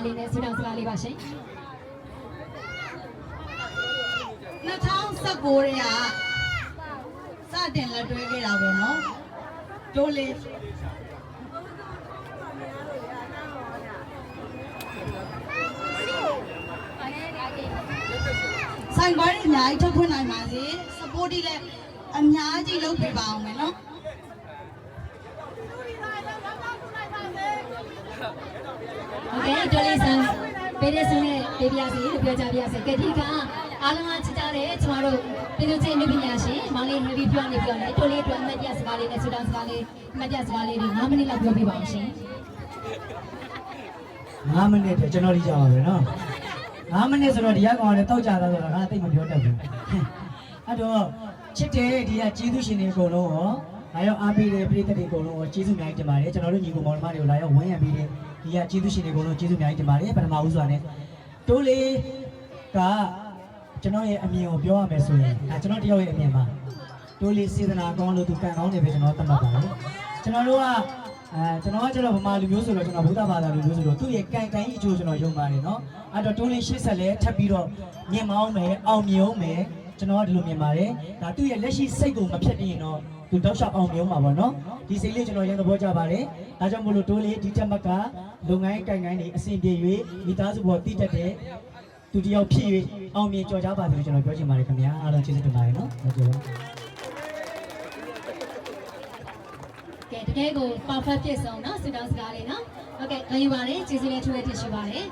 လေးနဲ့ဆုတောင်းစကားလေးပါရှင်2019ရဲစတင်လက်တွဲခဲ့တာပေါ့နော်တိုးလေးဆိုင်ဘာတွေအများကြီးထုတ်ခွင့်နိုင်ပါစေ support တွေလည်းအများကြီးလုပ်ပေးပါအောင်မယ်နော်โอเคတော်လေးဆန်းပေးတဲ့ဆုနဲ့ပေးပြစီလို့ပြောကြပြစီကတိကအားလုံးကချစ်ကြတဲ့ကျမတို့ပြည်သူ့ချင်းလူပညာရှင်မောင်လေး heavy ပြောနေပြောနေတော်လေးအတွက်အမှတ်ရစကားလေးနဲ့ဆုတောင်းစကားလေးအမှတ်ရစကားလေးတွေ9မိနစ်လောက်ပြောပြပါအောင်ရှင်9မိနစ်တည်းကျွန်တော်ဒီကြပါပဲနော်9မိနစ်ဆိုတော့ဒီကကောင်လည်းတောက်ကြတာဆိုတော့ငါသိမပြောတတ်ဘူးအဲ့တော့ချစ်တဲ့ဒီကကျေးဇူးရှင်တွေအကုန်လုံးရောလာရောက်အားပေးတဲ့ပြည်သက်တွေအကုန်လုံးရောကျေးဇူးအများကြီးတင်ပါတယ်ကျွန်တော်တို့ညီကိုမောင်နှမတွေကိုလာရောက်ဝန်းရံပေးတဲ့ဒီကကျေးဇူးရှင်တွေအကုန်လုံးကျေးဇူးအများကြီးတင်ပါတယ်ပထမဦးစွာနဲ့တိုးလေးကကျွန်တော်ရဲ့အမြင်ကိုပြောရမယ်ဆိုရင်ကျွန်တော်တယောက်ရဲ့အမြင်ပါတိုးလေးစေတနာကောင်းလို့သူကံကောင်းတယ်ပဲကျွန်တော်သတ်မှတ်ပါတယ်ကျွန်တော်တို့ကကျွန်တော်ကကျတော့ဗမာလူမျိုးဆိုတော့ကျွန်တော်ဗုဒ္ဓဘာသာလူမျိုးဆိုတော့သူ့ရဲ့ကံတိုင်းအကျိုးကျွန်တော်ယုံပါတယ်နော်အဲ့တော့တိုးလေးရှေ့ဆက်လဲထပ်ပြီးတော့မြင်မအောင်မယ်အောင်မြင်အောင်မယ်ကျွန်တော်ကဒီလိုမြင်ပါတယ်ဒါသူ့ရဲ့လက်ရှိစိတ်ကိုမဖြတ်ပြရင်တော့သူတောက်လျှောက်အောင်မြင်မှာပေါ့နော်ဒီစိတ်လေးကျွန်တော်ရန်သဘောကြပါတယ်ဒါကြောင့်မို့လို့တိုးလေးဒီတက်မကလုပ်ငန်းကိုင်ကိုင်းတွေအဆင်ပြေ၍မိသားစုပေါ်တည်တတ်တဲ့သူတယောက်ဖြစ်၍အောင်မြင်ကြော်ကြပါစေလို့ကျွန်တော်ပြောချင်ပါတယ်ခင်ဗျာအားလုံးကျေးဇူးတင်ပါတယ်နော်ဟုတ်ကဲ့ကဲတကယ်ကို perfect ပြည့်စုံเนาะဆုတောင်းစကားလေးเนาะဟုတ်ကဲ့ဂရုပါတယ်ကျေးဇူးလည်းထူးထူးတင်ရှိပါတယ်